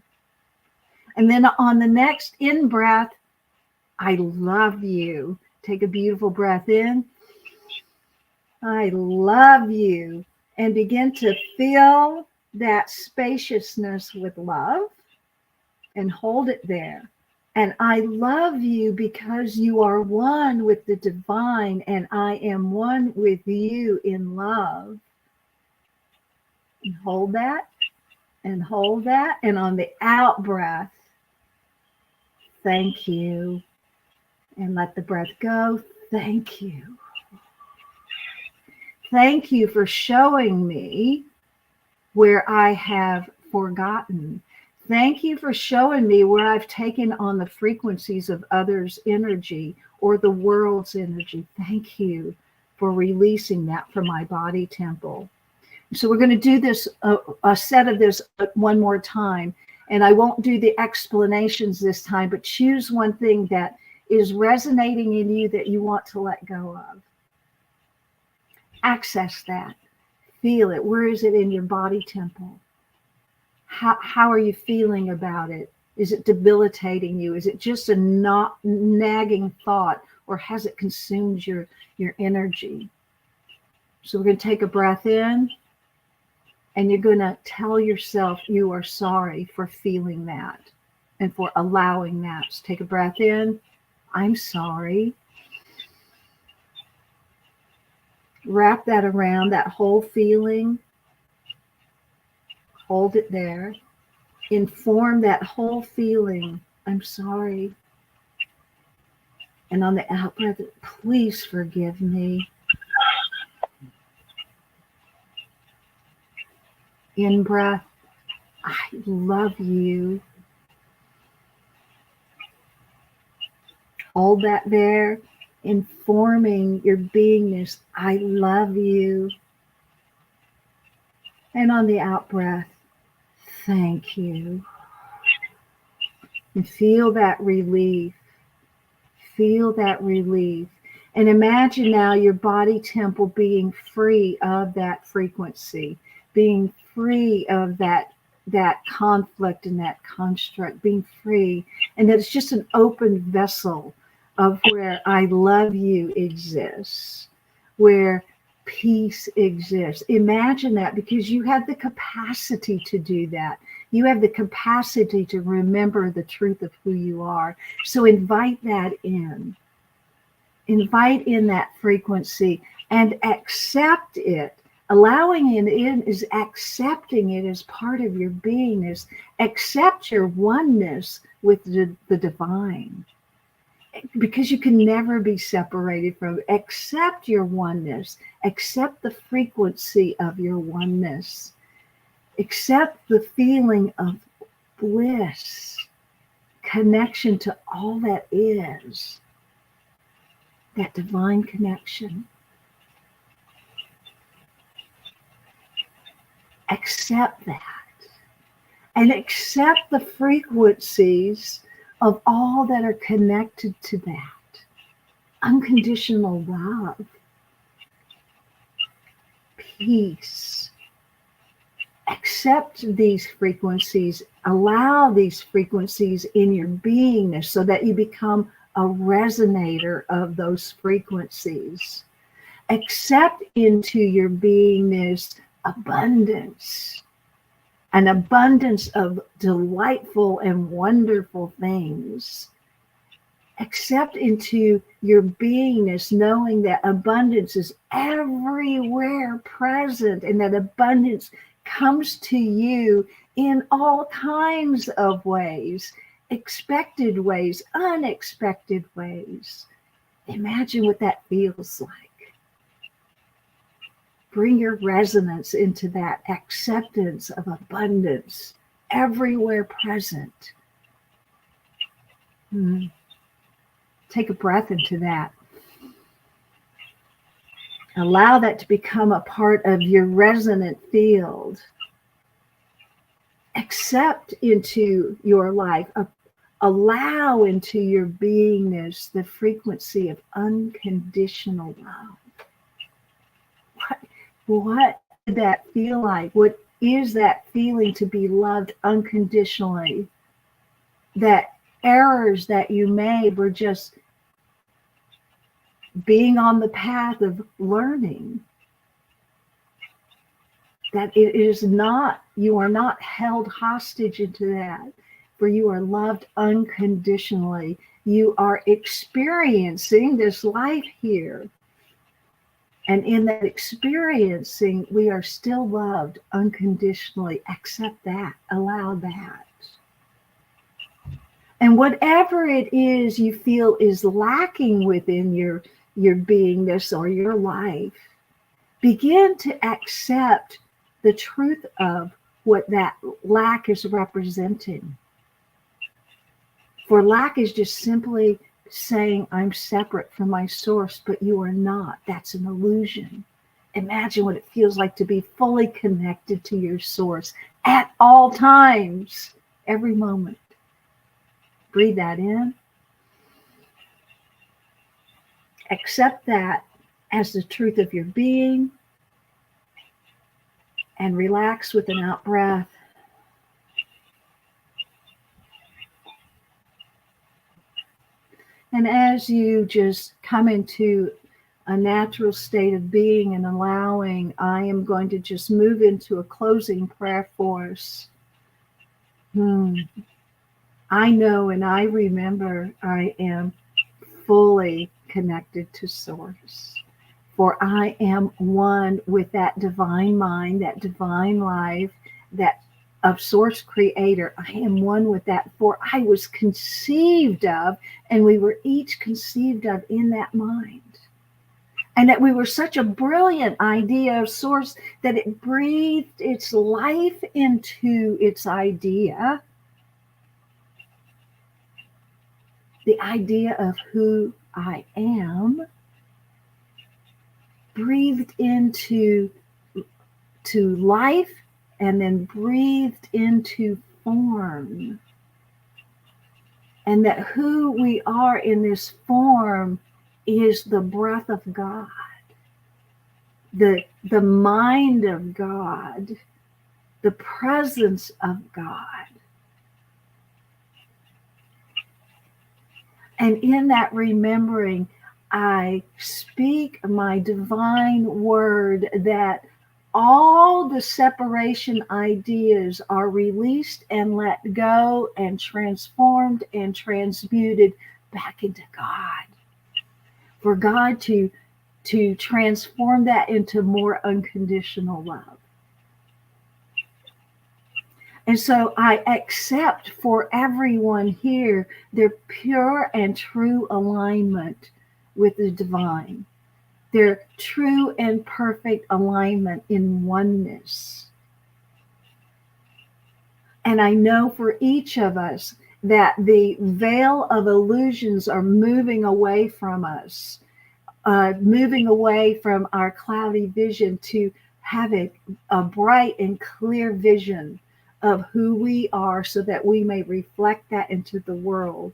And then on the next in-breath, I love you. Take a beautiful breath in. I love you. And begin to fill that spaciousness with love and hold it there. And I love you because you are one with the divine, and I am one with you in love. And hold that, and hold that. And on the out breath, thank you. And let the breath go. Thank you. Thank you for showing me where I have forgotten. Thank you for showing me where I've taken on the frequencies of others' energy or the world's energy. Thank you for releasing that from my body temple. So we're going to do this, a set of this one more time. And I won't do the explanations this time, but choose one thing that is resonating in you that you want to let go of. Access that. Feel it. Where is it in your body temple? How are you feeling about it? Is it debilitating you? Is it just a nagging thought, or has it consumed your energy? So we're going to take a breath in, and you're going to tell yourself you are sorry for feeling that and for allowing that. So take a breath in. I'm sorry. Wrap that around that whole feeling. Hold it there. Inform that whole feeling. I'm sorry. And on the out breath, please forgive me. In breath, I love you. Hold that there, informing your beingness. I love you. And on the out breath, thank you. And feel that relief. Feel that relief. And imagine now your body temple being free of that frequency, being free of that conflict and that construct, being free. And that it's just an open vessel of where I love you exists, where peace exists. Imagine that, because you have the capacity to do that. You have the capacity to remember the truth of who you are. So invite that in. Invite in that frequency and accept it. Allowing it in is accepting it as part of your beingness. Accept your oneness with the divine, because you can never be separated from it. Accept your oneness. Accept the frequency of your oneness. Accept the feeling of bliss, connection to all that is, that divine connection. Accept that. And accept the frequencies of all that are connected to that. Unconditional love, peace. Accept these frequencies. Allow these frequencies in your beingness so that you become a resonator of those frequencies. Accept into your beingness abundance. An abundance of delightful and wonderful things. Accept into your beingness, knowing that abundance is everywhere present, and that abundance comes to you in all kinds of ways, expected ways, unexpected ways. Imagine what that feels like. Bring your resonance into that acceptance of abundance everywhere present. Take a breath into that. Allow that to become a part of your resonant field. Accept into your life, allow into your beingness the frequency of unconditional love. What did that feel like? What is that feeling to be loved unconditionally? That errors that you made were just being on the path of learning. That it is not, you are not held hostage into that. for you are loved unconditionally. You are experiencing this life here. And in that experiencing, we are still loved unconditionally. Accept that. Allow that. And whatever it is you feel is lacking within your beingness or your life, begin to accept the truth of what that lack is representing. For lack is just simply saying, I'm separate from my source, but you are not. That's an illusion. Imagine what it feels like to be fully connected to your source at all times, every moment. Breathe that in. Accept that as the truth of your being, and relax with an out breath. And as you just come into a natural state of being and allowing, I am going to just move into a closing prayer for us. I know and I remember I am fully connected to Source. For I am one with that divine mind, that divine life, that of Source Creator. I am one with that, for I was conceived of, and we were each conceived of in that mind. And that we were such a brilliant idea of Source that it breathed its life into its idea. The idea of who I am, breathed into life, and then breathed into form. And that who we are in this form is the breath of God, the mind of God, the presence of God. And in that remembering, I speak my divine word that all the separation ideas are released and let go and transformed and transmuted back into God. For God to transform that into more unconditional love. And so I accept for everyone here their pure and true alignment with the divine, their true and perfect alignment in oneness. And I know for each of us that the veil of illusions are moving away from us, moving away from our cloudy vision to have a bright and clear vision of who we are, so that we may reflect that into the world.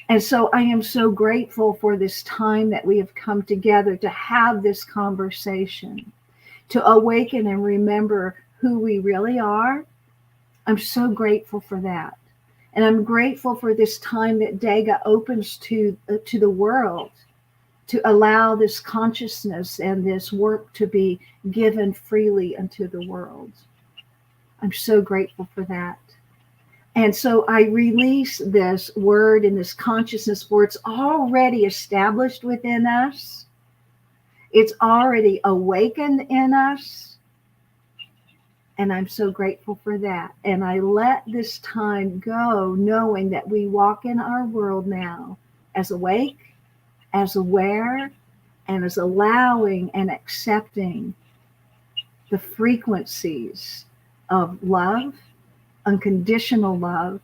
And so I am so grateful for this time that we have come together to have this conversation, to awaken and remember who we really are. I'm so grateful for that. And I'm grateful for this time that Daiga opens to the world, to allow this consciousness and this work to be given freely unto the world. I'm so grateful for that. And so I release this word and this consciousness, for it's already established within us. It's already awakened in us. And I'm so grateful for that. And I let this time go, knowing that we walk in our world now as awake, as aware, and as allowing and accepting the frequencies of love, unconditional love,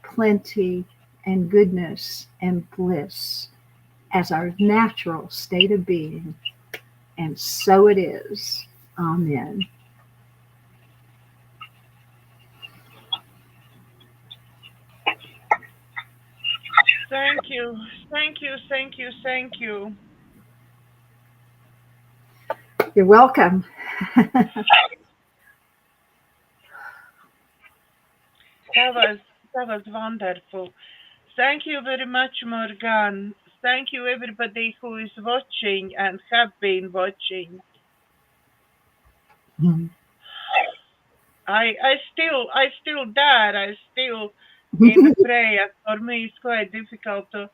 plenty, and goodness, and bliss as our natural state of being. And so it is. Amen. Thank you. Thank you. Thank you. Thank you. You're welcome. That was wonderful. Thank you very much, Morganne. Thank you, everybody who is watching and have been watching. I still there. I still in prayer. For me, it's quite difficult to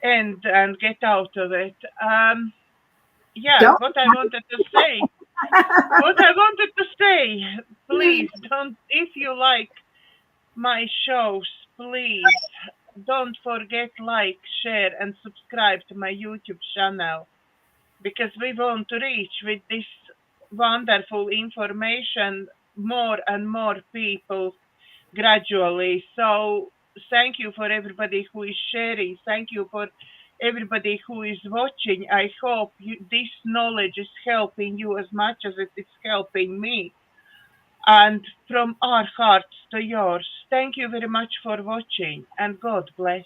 end and get out of it. Yeah, Don't. what I wanted to say. What I wanted to say. Please don't. If you like my shows, please don't forget like, share, and subscribe to my YouTube channel, because we want to reach with this wonderful information more and more people gradually. So thank you for everybody who is sharing. Thank you for everybody who is watching. I hope this knowledge is helping you as much as it is helping me. And from our hearts to yours, thank you very much for watching, and God bless.